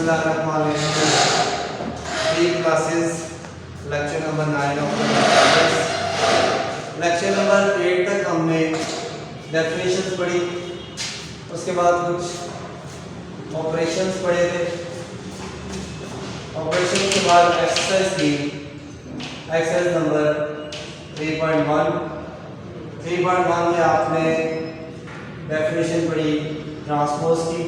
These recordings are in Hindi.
बिस्मिल्लाहिर्रहमानिर्रहीम। Pre classes lecture number 9 of lecture number 8 तक हमने डेफिनेशंस पढ़ी, उसके बाद कुछ ऑपरेशंस पढ़े थे। ऑपरेशन के बाद एक्सरसाइज की, एक्सरसाइज नंबर 3.1 में आपने डेफिनेशन पढ़ी ट्रांसपोज की,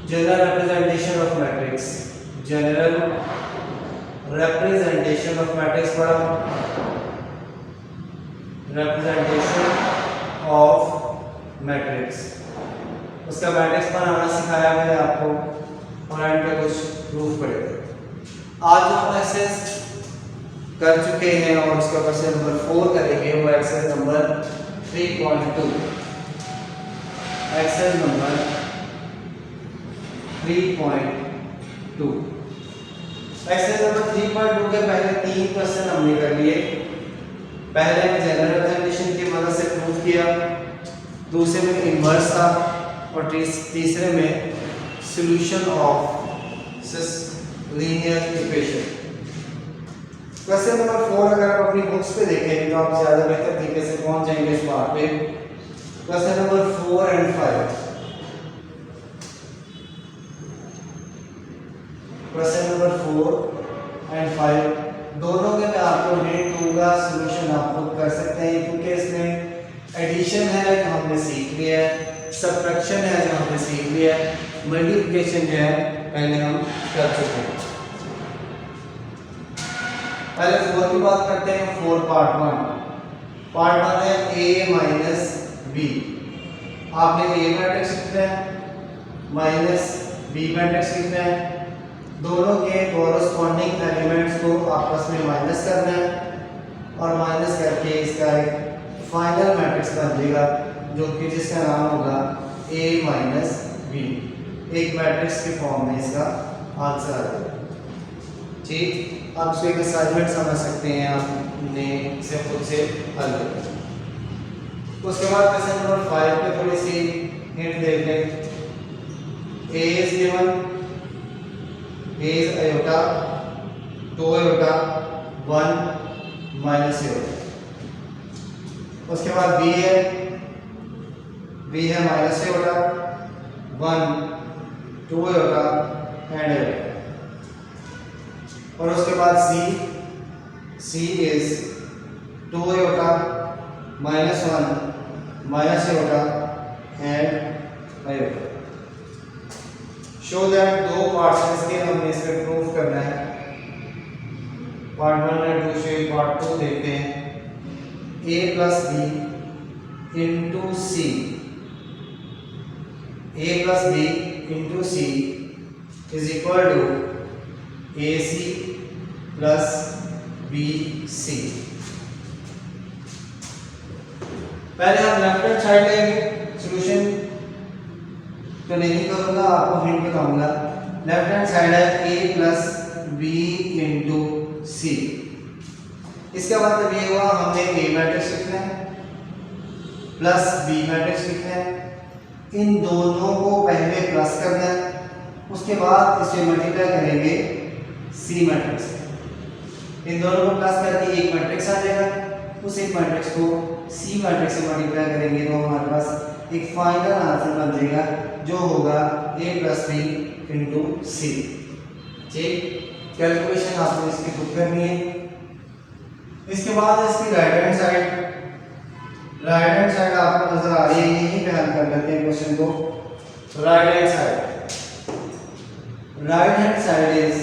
general representation of matrix, general representation of matrix पढ़ा, रिप्रेजेंटेशन ऑफ मैट्रिक्स, उसका मैट्रिक्स बनाना सिखाया मैंने आपको और एंड पे कुछ प्रूफ पढ़े थे। आज जो हम एक्सरसाइज कर चुके हैं और उसका क्वेश्चन नंबर 4 करेंगे, वो exercise number 3.2। Exercise number 3.2। Exercise number 3.2 के पहले 3 क्वेश्चन हमने कर लिए। पहले में जनरल रिप्रेजेंटेशन की मदद से प्रूफ किया, दूसरे में इनवर्स था और तीसरे में solution of linear equation. Question number 4 अगर आप अपनी बुक्स पे देखेंगे तो आप ज्यादा बेहतर तरीके से पहुंच जाएंगे इस बात पे। Question number 4 and 5, question number 4 and 5 दोनों के मैं आपको हिंट दूंगा, सॉल्यूशन आप खुद कर सकते हैं, क्योंकि इसमें एडिशन है जो हमने सीख लिया है, सबट्रैक्शन है जो हमने सीख लिया है, मल्टीप्लिकेशन जो है पहले हम कर चुके हैं। पहले 4 की बात करते हैं। 4 पार्ट 1 है a माइनस b। आपने a मैट्रिक्स लिखना है माइनस b मैट्रिक्स लिखना है, दोनों के कोरस्पॉन्डिंग एलिमेंट्स को आपस में माइनस करना है और माइनस करके इसका एक फाइनल मैट्रिक्स बन जाएगा जो कि जिसका नाम होगा a माइनस b। एक मैट्रिक्स के फॉर्म में इसका आंसर आ जाएगा। ठीक, आप इसको एक असाइनमेंट समझ सकते हैं, आपने इसे खुद से हल करना। उसके बाद क्वेश्चन नंबर 5 पे थोड़ी सी हिंट देख लें। a is given, a is iota 2 iota 1 minus iota। उसके बाद b है minus iota 1 2 iota and iota। और उसके बाद c is 2 iota minus 1 minus iota and iota। Show that दो पार्ट्स हैं इसके, हमने इस पे प्रूफ करना है। पार्ट 1 एंड 2 से पार्ट 2 देखते हैं। a plus b into c, a plus b into c is equal to ac plus bc। पहले हम लेफ्ट हैंड साइड लेंगे, सॉल्यूशन तो नहीं करूंगा, आपको हिंट बताऊंगा। लेफ्ट हैंड साइड है a plus b into c। इसका मतलब ये हुआ हमने a मैट्रिक्स लिखना है प्लस b मैट्रिक्स लिखना है, इन दोनों को पहले प्लस करना है, उसके बाद इसे मल्टीप्लाई करेंगे c मैट्रिक्स। इन दोनों को प्लस करके एक मैट्रिक्स आ जाएगा, उस एक मैट्रिक्स को c मैट्रिक्स से मल्टीप्लाई करेंगे तो हमारे पास एक फाइनल आंसर बन जाएगा जो होगा a plus b into c। ठीक, कैलकुलेशन आपको इसकी खुद करनी है। इसके बाद इसकी राइट हैंड साइड आपको नजर आ रही है, यही पे हल कर लेते हैं क्वेश्चन को। Right hand side is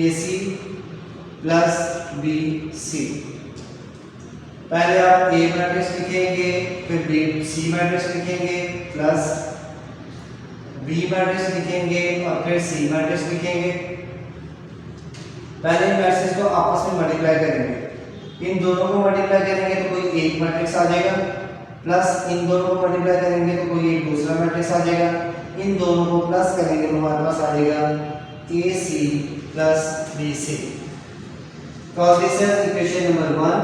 ac plus bc। पहले आप a मैट्रिक्स लिखेंगे, फिर c मैट्रिक्स लिखेंगे, प्लस b मैट्रिक्स लिखेंगे और फिर c मैट्रिक्स लिखेंगे। पहले इन मैट्रिक्स को आपस में मल्टीप्लाई करेंगे, इन दोनों को मल्टीप्लाई करेंगे तो कोई एक मैट्रिक्स आ जाएगा, प्लस इन दोनों को मल्टीप्लाई करेंगे तो कोई एक दूसरा मैट्रिक्स आ जाएगा, इन दोनों को प्लस करेंगे तो हमारे पास आ जाएगा ac plus bc। Cause this is equation number 1,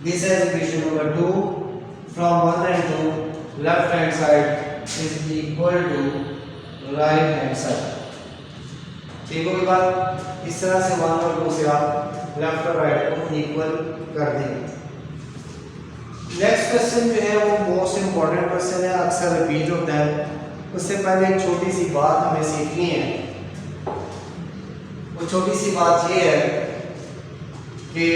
this is equation number 2। From 1 and 2 left hand side is equal to right hand side. ठीक होगी बात? इस तरह से 1 और 2 से आप लेफ्ट और राइट को इक्वल कर देंगे। नेक्स्ट क्वेश्चन जो है वो मोस्ट इंपॉर्टेंट क्वेश्चन है, अक्सर रिपीट होता है। उससे पहले एक छोटी सी बात हमें सीखनी है। वो छोटी सी बात ये है कि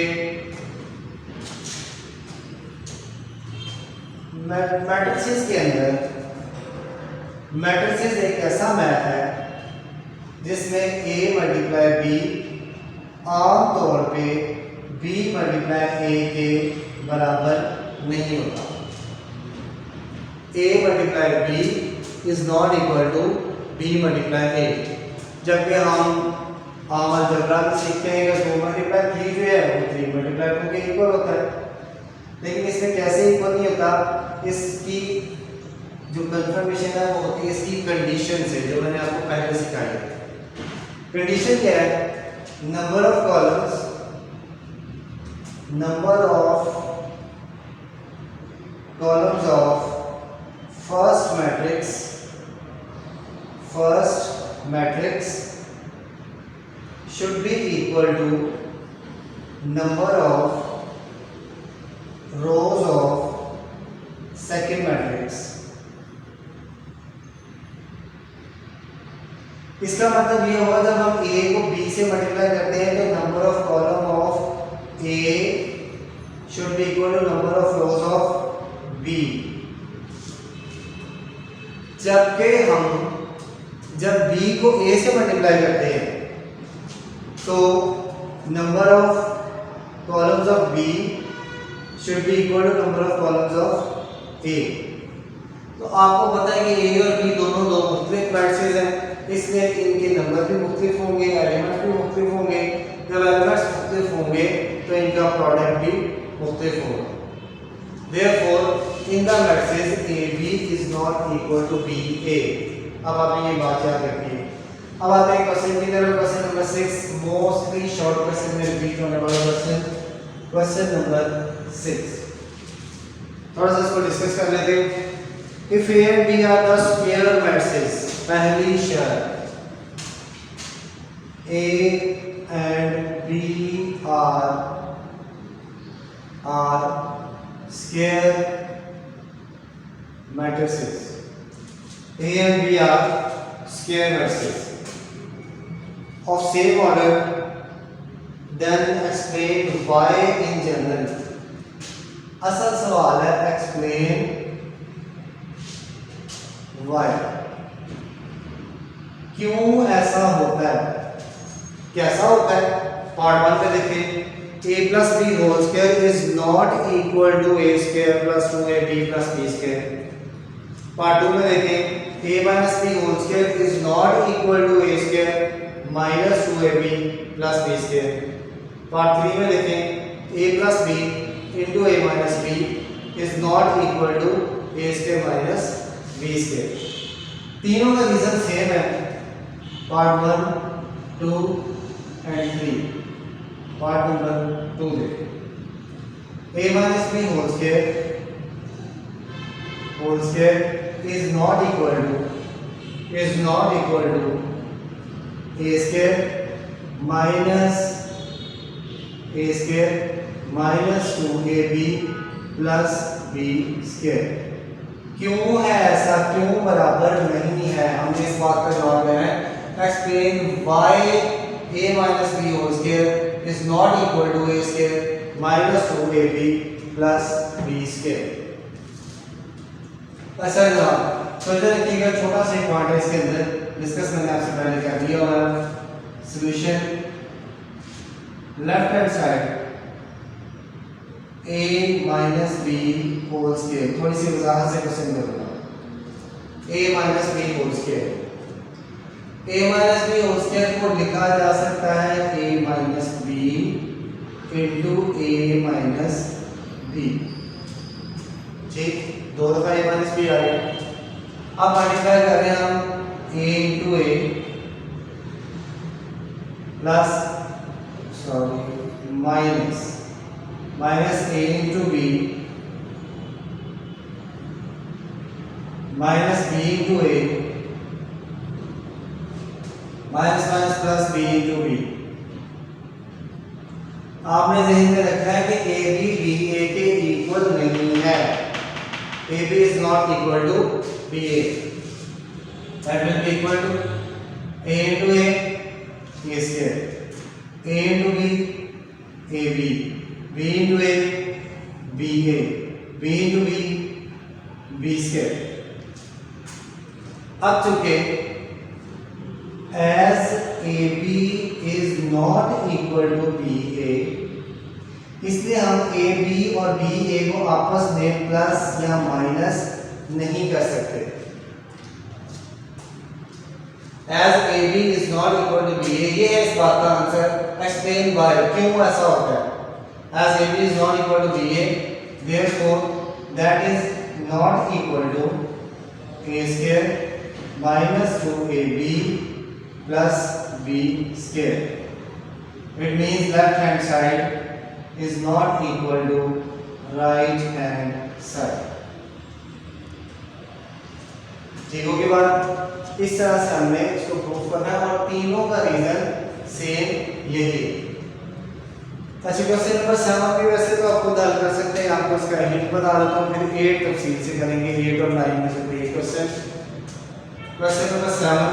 मैट्रिसेस के अंदर मैट्रिसेस एक ऐसा मैथ है जिसमें a मल्टीप्लाई b आमतौर पे b मल्टीप्लाई a के बराबर नहीं होता। a multiply b is not equal to b multiply a। जब भी हम आम अलजेब्रा में सीखते हैं कि 2 मल्टीप्लाई 3 जो है वो 3 मल्टीप्लाई 2 के इक्वल होता है, लेकिन इसमें कैसे इक्वल नहीं होता, इसकी जो कंफर्मेशन है वो होती है इसकी कंडीशन से, जो मैंने आपको पहले सिखाई है। कंडीशन क्या है? Number of columns, number of columns of first matrix should be equal to number of rows of second matrix। इसका मतलब ये होगा जब हम a को b से मल्टीप्लाई करते हैं तो number of column of a should be equal to number of rows of b। जब b को a से मल्टीप्लाई करते हैं तो number of columns of b should be equal to number of columns of a। तो आपको पता है कि a और b दोनों दो मुख्तलिफ मैट्रिसेस हैं, इसलिए इनके नंबर भी मुख्तलिफ होंगे, एलिमेंट्स भी मुख्तलिफ होंगे। जब एलिमेंट्स मुख्तलिफ होंगे तो इनका प्रोडक्ट भी मुख्तलिफ होगा। Therefore in the matrices ab is not equal to ba। अब आपने ये बात याद रखनी है। अब आते हैं क्वेश्चन की तरफ। Question number 6, mostly short question में रिपीट होने वाला क्वेश्चन, क्वेश्चन नंबर 6। थोड़ा सा इसको डिस्कस कर लेते हैं। If a and b are the square matrices, पहली शर्त a and b are square matrices। a and b are square matrices of same order, then explain why in general। असल सवाल है explain why, क्यों ऐसा होता है, कैसा होता है। पार्ट 1 पे देखें, a plus b whole square is not equal to a square plus 2ab plus b square। Part 2 में देखें, a minus b whole square is not equal to a square minus 2ab plus b square। Part 3 में देखें, a plus b into a minus b is not equal to a square minus b square। तीनों का रीजन सेम है, पार्ट 1, 2 एंड 3। पार्ट नंबर 2 देखें, a minus b whole square is not equal to a square minus 2ab plus b square। क्यों है ऐसा, क्यों बराबर नहीं है, हमने इस बात का जवाब देना है। Explain why a minus b whole square is not equal to a square minus 2ab plus b square। अच्छा जनाब, तो इधर देखिएगा, छोटा सा एक पॉइंट है इसके अंदर, डिस्कस मैंने आपसे पहले कर लिया। और solution left hand side a minus b whole square, थोड़ी सी वजाहत से क्वेश्चन करूंगा। a minus b whole square, a minus b whole square को लिखा जा सकता है a minus b into a minus b। ठीक, दो दफा a minus b आ गया। अब मल्टीप्लाई कर रहे हैं हम a into a plus minus a into b minus B into A minus minus plus B into B. आपने ध्यान में रखा है कि ए बी बी ए के इक्वल नहीं है। A B is not equal to B A. That will be equal to A into A square, A into B A B, B into A B A, B into B B square. अब चूंकि as AB is not equal to BA, इसलिए हम AB और BA को आपस में प्लस या माइनस नहीं कर सकते। As AB is not equal to BA, ये है इस बात का आंसर। Explain why, क्यों ऐसा होता है। As AB is not equal to BA, therefore that is not equal to A square minus 2AB plus b square. It means left hand side is not equal to right hand side. ठीक होगी बात। इस तरह से हमने इसको प्रूफ करना है और तीनों का रीजन सेम यही। अच्छा, क्वेश्चन नंबर 7 भी वैसे तो आपको हल कर सकते हैं। आपको इसका हिंट बता देता हूँ, फिर 8 तफसील से करेंगे। 8 और 9 में से कोई question. Question number 7,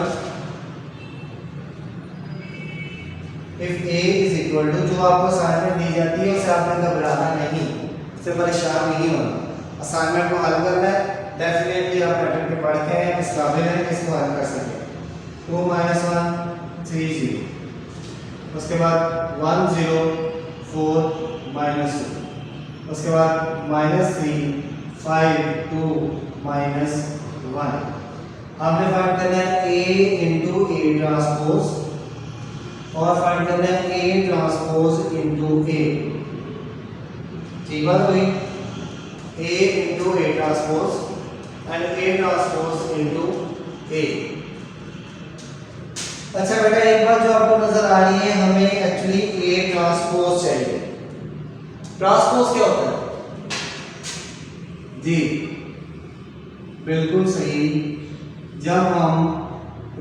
if a is equal to, जो आपको असाइनमेंट दी जाती है उसे आपने घबराना नहीं, उससे परेशान नहीं होना। असाइनमेंट को हल करना है। डेफिनेटली आप पैटर्न के पढ़ते हैं, इस काबिल हैं कि इसको हल कर सकें। 2 - 1 3 0, उसके बाद 1 0 4 -2, उसके बाद -3 5 2 -1। हमने फाइंड करना है a इंटू ए ट्रांसपोज और फाइंड करना है A ट्रांसपोज इनटू A। ठीक बात हुई। A into A transpose and A transpose into A। अच्छा बेटा, एक बात जो आपको नजर आ रही है, हमें एक्चुअली A ट्रांसपोज चाहिए। ट्रांसपोज क्या होता है जी? बिल्कुल सही। जब हम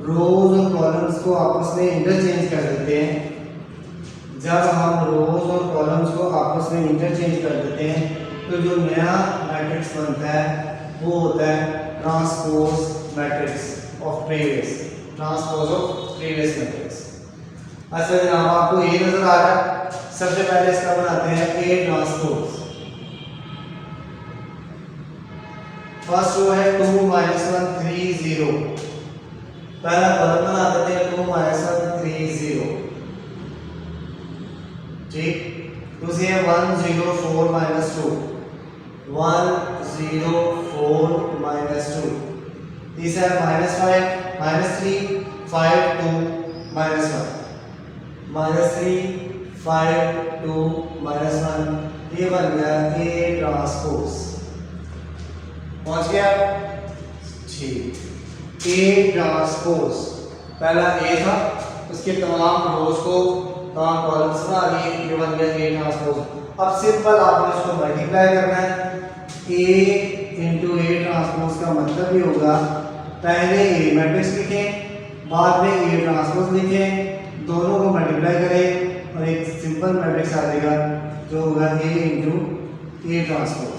रोज और कॉलम्स को आपस में इंटरचेंज कर देते हैं, जब हम रोज और कॉलम्स को आपस में इंटरचेंज कर देते हैं तो जो नया मैट्रिक्स बनता है वो होता है transpose matrix of previous, transpose of previous matrix. अच्छा जनाब, आपको ये नजर आ रहा है। सबसे पहले इसका बनाते हैं ए ट्रांसपोज। फर्स्ट रो है 2 - 1 3 0। पहला कॉलम बना देते हैं 2 - 1 3 0। ठीक। दूसरी है 1 0 4 - 2, 1 0 4 -2। तीसरा है -5 -3 5 2 -1, -3 5 2 -1। ये बन गया ए ट्रांसपोज। पहुंच गया? ठीक। ए ट्रांसपोज, पहला ए था, उसके तमाम रोज को तमाम कॉलम्स बना लिए, ये बन गया ए ट्रांसपोज। अब सिंपल आपने इसको मल्टीप्लाई करना है। ए इंटू ए ट्रांसपोज का मतलब ये होगा, पहले ए मैट्रिक्स लिखें, बाद में ए ट्रांसपोज लिखें, दोनों को मल्टीप्लाई करें और एक सिंपल मैट्रिक्स आ जाएगा जो होगा ए इंटू ए ट्रांसपोज।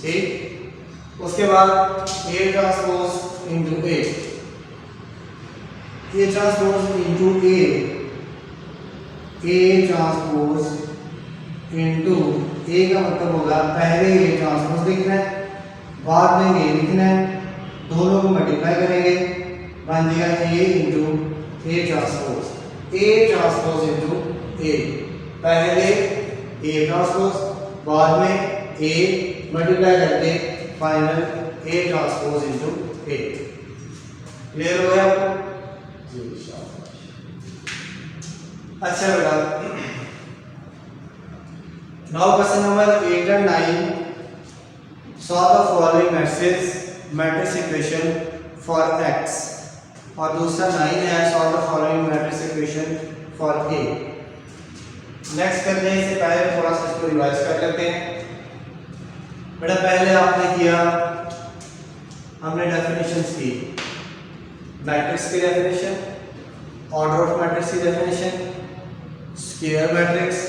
ठीक। उसके बाद A transpose into A, A transpose into A transpose into A का मतलब होगा पहले ए ट्रांसपोज लिखना है, बाद में ए लिखना है, दोनों को मल्टीप्लाई करेंगे, बन जाएगा A into A transpose. A transpose into A, पहले ए ट्रांसपोज, बाद में ए मल्टीप्लाई करके final A transpose into A. Clear हो गया आपको जी? शाबाश। अच्छा बेटा, now question number 8 and 9, solve the following matrix equation for x, और दूसरा 9 है solve the following matrix equation for a। Next करने से पहले थोड़ा सा इसको रिवाइज कर लेते हैं। बेटा पहले आपने किया हमने डेफिनेशंस की, मैट्रिक्स की डेफिनेशन, ऑर्डर ऑफ मैट्रिक्स की definition, square matrix,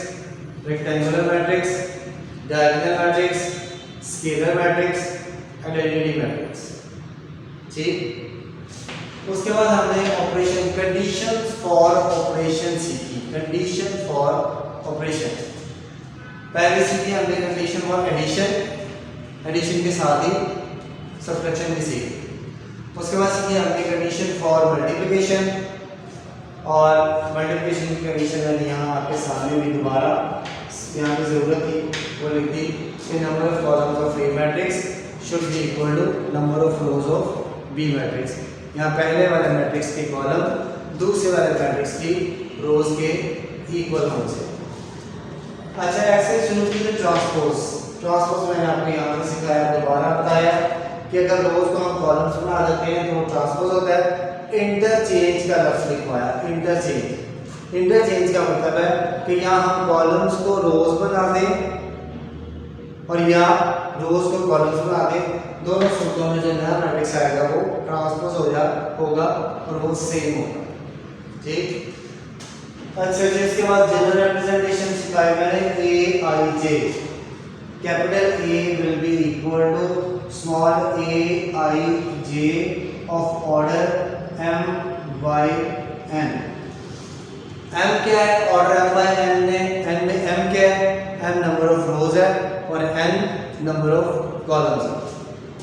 rectangular matrix, diagonal matrix, scalar matrix, identity matrix. ठीक, उसके बाद हमने ऑपरेशन कंडीशन फॉर ऑपरेशन सीखी, कंडीशन फॉर ऑपरेशन। पहले सीखी हमने कंडीशन फॉर एडिशन, एडिशन के साथ ही सब्ट्रैक्शन भी सीखी। उसके बाद सीखी हमने कंडीशन फॉर मल्टीप्लिकेशन, और मल्टीप्लिकेशन की कंडीशन मैंने यहाँ आपके सामने भी दोबारा यहाँ पे ज़रूरत थी वो लिख दी कि number of columns of A matrix should be equal to number of rows of B matrix. यहाँ पहले वाले मैट्रिक्स के कॉलम दूसरे वाले मैट्रिक्स की रोज के इक्वल होने से। अच्छा, ऐसे शुरू की तो ट्रांसपोज, ट्रांसपोज मैंने आपको यहाँ पे सिखाया, दोबारा बताया कि अगर रोज को हम कॉलम्स बना देते हैं तो वो ट्रांसपोज होता है। इंटरचेंज का लफ्ज लिखवाया, इंटरचेंज। इंटरचेंज का मतलब है कि यहाँ हम कॉलम्स को रोज बना दें और या रोज को कॉलम्स बना दें, दोनों सूत्रों में जो नया मैट्रिक्स आएगा वो ट्रांसपोज होगा और वो सेम होगा। ठीक, अच्छा जी, इसके बाद जनरल रिप्रेजेंटेशन सिखाया मैंने A I J. Capital A will be equal to small A I J of order m by n। m क्या है? ऑर्डर m by n में m क्या है? m नंबर ऑफ रोज है और n नंबर ऑफ कॉलम्स है।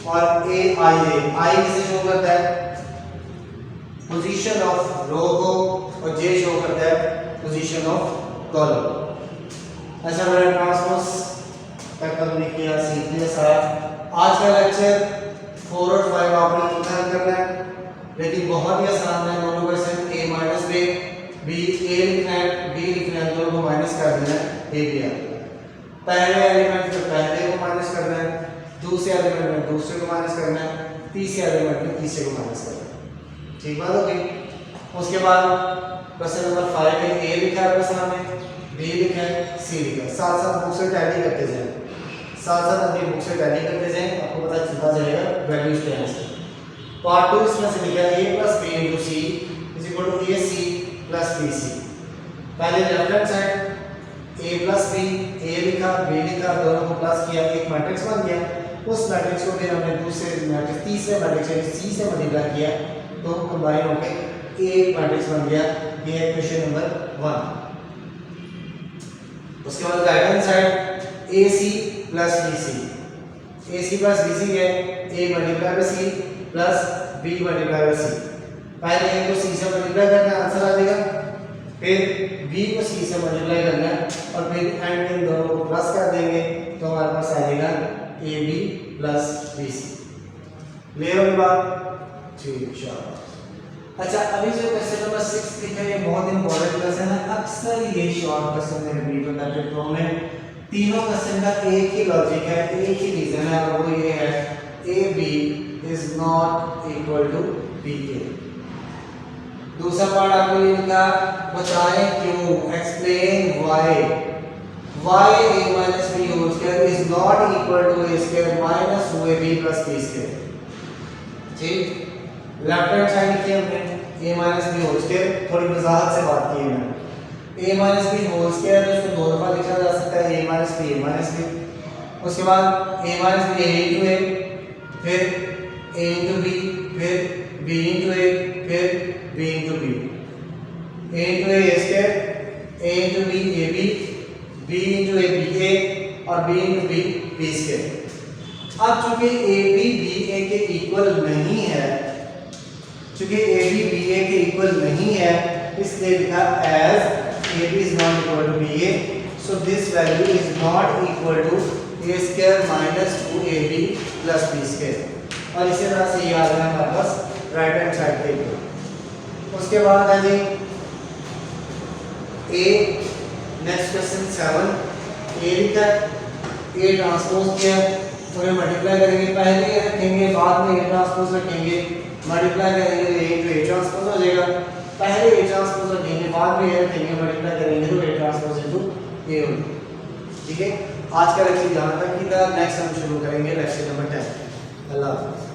और a i j, i किसे शो करता है? पोजीशन ऑफ रो को, और j शो करता है पोजीशन ऑफ कॉलम। ऐसा मैंने ट्रांसपोज तक हमने किया, सीख लिया सारा। आज का लेक्चर 4 और 5 आपने इंतजार करना है, लेकिन बहुत ही आसान है। दोनों question a minus b, b a लिखना है, b लिखना है, दोनों को माइनस कर देना है, a b आ। पहले एलिमेंट में पहले को माइनस करना है, दूसरे एलिमेंट में दूसरे को माइनस करना है, तीसरे एलिमेंट में तीसरे को माइनस करना है। ठीक बात हो गई। उसके बाद क्वेश्चन नंबर 5 में a लिखा है सामने, b लिखा है, c लिखा है। साथ साथ बुक से टैली करते जाएं, साथ साथ अपनी बुक से टैली करते जाएं, आपको पता चलता जाएगा वैल्यूज क्या है। पार्ट 2 इसमें से लिखा है a plus b into c is equal to ac plus bc। पहले left hand side a plus b, a लिखा b लिखा, दोनों को प्लस किया, एक मैट्रिक्स बन गया। उस मैट्रिक्स को फिर हमने दूसरे मैट्रिक्स तीसरे मैट्रिक्स c से मल्टीप्लाई किया तो कंबाइन होकर एक मैट्रिक्स बन गया। ये है क्वेश्चन नंबर 1। उसके बाद right hand side ac plus bc, ac plus bc है a multiply by c plus b multiply by c। पहले a को c से मल्टीप्लाई करना है, आंसर आ जाएगा, फिर b को c से मल्टीप्लाई करना है और फिर एंड में दोनों को प्लस कर देंगे तो हमारे पास आ जाएगा ab प्लस bc। क्लियर होगी बात? ठीक, शाबाश। अच्छा, अभी जो क्वेश्चन नंबर 6 लिखा है ये बहुत इंपॉर्टेंट क्वेश्चन है। अक्सर ये शॉर्ट क्वेश्चन में रिपीट होता है पेपरों में। तीनों क्वेश्चन का एक ही लॉजिक है, एक ही रीजन है, और वो ये है ab is not equal to bk। दूसरा पार्ट आपको ये लिखा, बताएं क्यों, explain why a minus b whole square is not equal to a square minus 2ab plus b square। ठीक, लेफ्ट हैंड साइड लिखी हमने a minus b whole square, थोड़ी वजाहत से बात की है मैंने। a minus b whole square इसको दो दफा लिखा जा सकता है, a minus b। उसके बाद a minus b a into a, फिर a into b, फिर b into a, फिर b into b। a into a square, a into b ab, b into a ba और b into b b square। अब चूंकि ab ba के इक्वल नहीं है, चूंकि ab ba के इक्वल नहीं है, इसलिए लिखा as ab is not equal to ba, so this value is not equal to a square minus 2ab plus b square। और इसी तरह से ये आ गया हमारे पास राइट हैंड साइड पे इक्वल। उसके बाद है जी a, नेक्स्ट क्वेश्चन 7, a लिखा है, a ट्रांसपोज किया, तो मल्टीप्लाई करेंगे, पहले ये रखेंगे बाद में a ट्रांसपोज रखेंगे, मल्टीप्लाई करेंगे तो a into a ट्रांसपोज हो जाएगा। पहले a ट्रांसपोज रखेंगे, बाद में ये रखेंगे, मल्टीप्लाई करेंगे तो a ट्रांसपोज into a होगा। ठीक है, आज का लेक्चर यहाँ तक ही था। नेक्स्ट हम शुरू करेंगे लेक्चर नंबर 10। अल्लाह हाफ़िज़।